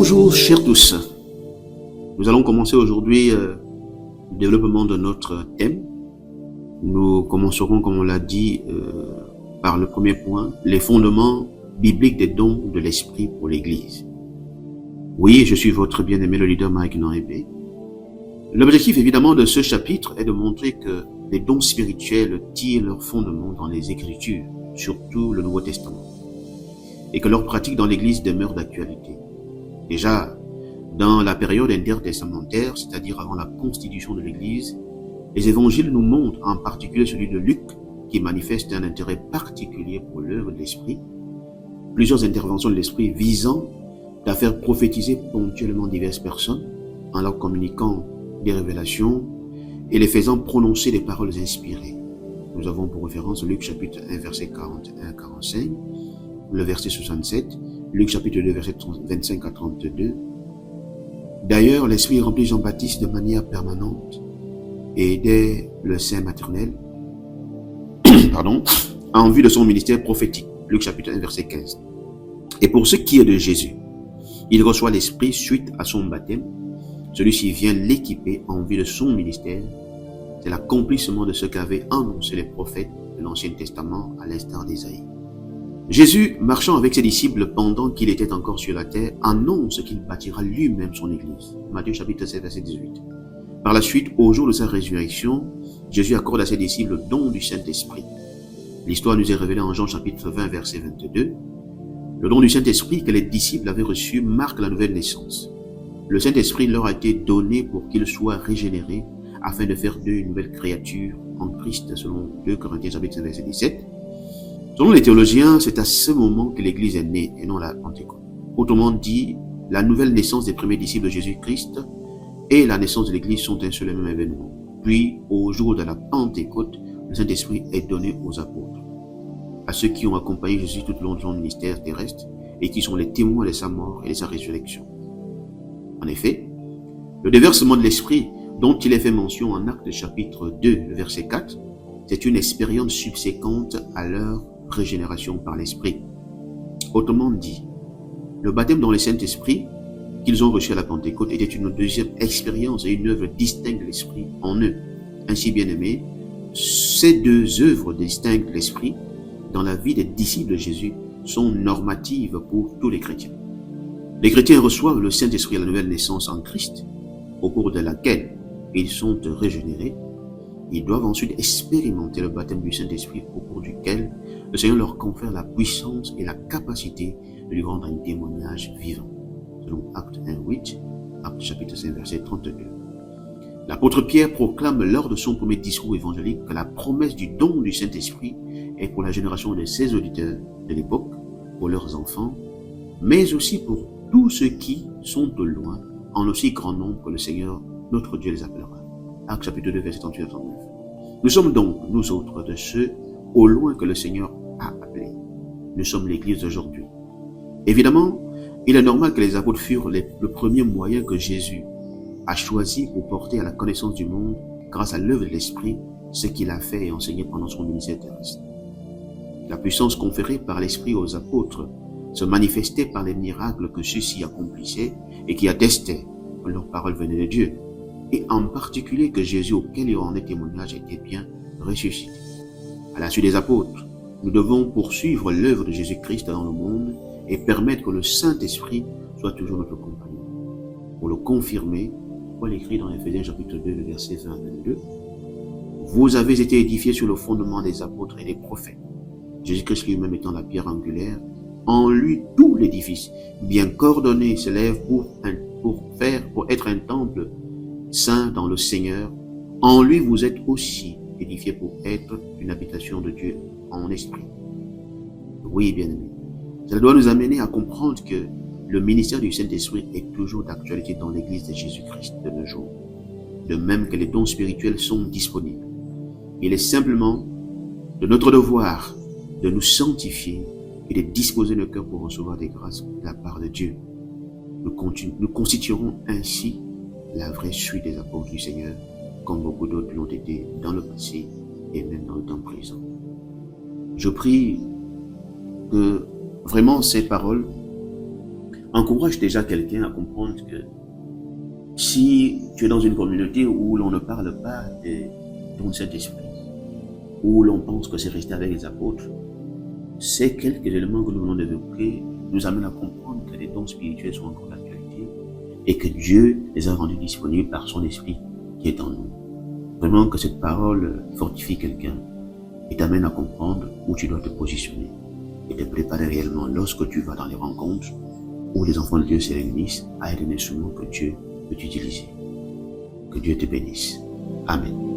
Bonjour chers tous, nous allons commencer aujourd'hui le développement de notre thème. Nous commencerons, comme on l'a dit, par le premier point, les fondements bibliques des dons de l'Esprit pour l'Église. Oui, je suis votre bien-aimé, le leader Mike Noébé. L'objectif évidemment de ce chapitre est de montrer que les dons spirituels tirent leur fondement dans les Écritures, surtout le Nouveau Testament, et que leur pratique dans l'Église demeure d'actualité. Déjà, dans la période intertestamentaire, c'est-à-dire avant la constitution de l'Église, les évangiles nous montrent, en particulier celui de Luc, qui manifeste un intérêt particulier pour l'œuvre de l'Esprit, plusieurs interventions de l'Esprit visant à faire prophétiser ponctuellement diverses personnes, en leur communiquant des révélations et les faisant prononcer des paroles inspirées. Nous avons pour référence Luc chapitre 1, verset 41 à 45, le verset 67, Luc chapitre 2, verset 25 à 32. D'ailleurs, l'Esprit remplit Jean-Baptiste de manière permanente et dès le sein maternel, en vue de son ministère prophétique. Luc chapitre 1, verset 15. Et pour ce qui est de Jésus, il reçoit l'Esprit suite à son baptême. Celui-ci vient l'équiper en vue de son ministère. C'est l'accomplissement de ce qu'avaient annoncé les prophètes de l'Ancien Testament à l'instar d'Ésaïe. Jésus, marchant avec ses disciples pendant qu'il était encore sur la terre, annonce qu'il bâtira lui-même son Église. Matthieu chapitre 7, verset 18. Par la suite, au jour de sa résurrection, Jésus accorde à ses disciples le don du Saint-Esprit. L'histoire nous est révélée en Jean chapitre 20, verset 22. Le don du Saint-Esprit que les disciples avaient reçu marque la nouvelle naissance. Le Saint-Esprit leur a été donné pour qu'ils soient régénérés afin de faire d'eux une nouvelle créature en Christ, selon 2 Corinthiens chapitre 5, verset 17. Selon les théologiens, c'est à ce moment que l'Église est née et non la Pentecôte. Autrement dit, la nouvelle naissance des premiers disciples de Jésus-Christ et la naissance de l'Église sont un seul et même événement. Puis, au jour de la Pentecôte, le Saint-Esprit est donné aux apôtres, à ceux qui ont accompagné Jésus tout au long de son ministère terrestre et qui sont les témoins de sa mort et de sa résurrection. En effet, le déversement de l'Esprit dont il est fait mention en Actes chapitre 2, verset 4, c'est une expérience subséquente à leur régénération par l'Esprit. Autrement dit, le baptême dans le Saint-Esprit qu'ils ont reçu à la Pentecôte était une deuxième expérience et une œuvre distincte de l'Esprit en eux. Ainsi, bien-aimés, ces deux œuvres distinctes de l'Esprit dans la vie des disciples de Jésus sont normatives pour tous les chrétiens. Les chrétiens reçoivent le Saint-Esprit à la nouvelle naissance en Christ, au cours de laquelle ils sont régénérés. Ils doivent ensuite expérimenter le baptême du Saint-Esprit au cours duquel le Seigneur leur confère la puissance et la capacité de lui rendre un témoignage vivant. Selon Actes 1:8, Actes chapitre 5, verset 32. L'apôtre Pierre proclame lors de son premier discours évangélique que la promesse du don du Saint-Esprit est pour la génération de ses auditeurs de l'époque, pour leurs enfants, mais aussi pour tous ceux qui sont de loin, en aussi grand nombre que le Seigneur, notre Dieu, les appellera. Actes chapitre 2, verset 38 à 39. Nous sommes donc, nous autres, de ceux au loin que le Seigneur a appelés. Nous sommes l'Église d'aujourd'hui. Évidemment, il est normal que les apôtres furent le premier moyen que Jésus a choisi pour porter à la connaissance du monde, grâce à l'œuvre de l'Esprit, ce qu'il a fait et enseigné pendant son ministère terrestre. La puissance conférée par l'Esprit aux apôtres se manifestait par les miracles que ceux-ci accomplissaient et qui attestaient que leurs paroles venaient de Dieu, et en particulier que Jésus, auquel il rendait témoignage, était bien ressuscité. À la suite des apôtres, nous devons poursuivre l'œuvre de Jésus-Christ dans le monde et permettre que le Saint-Esprit soit toujours notre compagnon. Pour le confirmer, Paul écrit dans Éphésiens chapitre 2, le verset 20 à 22, « Vous avez été édifiés sur le fondement des apôtres et des prophètes, Jésus-Christ lui-même étant la pierre angulaire, en lui tout l'édifice, bien coordonné, s'élève pour être un temple saint dans le Seigneur. En lui vous êtes aussi édifiés pour être une habitation de Dieu en esprit. » Oui, bien-aimés, cela doit nous amener à comprendre que le ministère du Saint-Esprit est toujours d'actualité dans l'Église de Jésus-Christ de nos jours, de même que les dons spirituels sont disponibles. Il est simplement de notre devoir de nous sanctifier et de disposer nos cœurs pour recevoir des grâces de la part de Dieu. Nous constituerons ainsi la vraie suite des apôtres du Seigneur, comme beaucoup d'autres l'ont été dans le passé et même dans le temps présent. Je prie que vraiment ces paroles encourage déjà quelqu'un à comprendre que si tu es dans une communauté où l'on ne parle pas de ton Saint-Esprit, où l'on pense que c'est rester avec les apôtres, ces quelques éléments que nous venons d'évoquer nous amènent à comprendre que les dons spirituels sont encore d'actualité et que Dieu les a rendus disponibles par son Esprit qui est en nous. Vraiment que cette parole fortifie quelqu'un et t'amène à comprendre où tu dois te positionner et te préparer réellement lorsque tu vas dans les rencontres où les enfants de Dieu se réunissent à être un instrument que Dieu peut utiliser. Que Dieu te bénisse. Amen.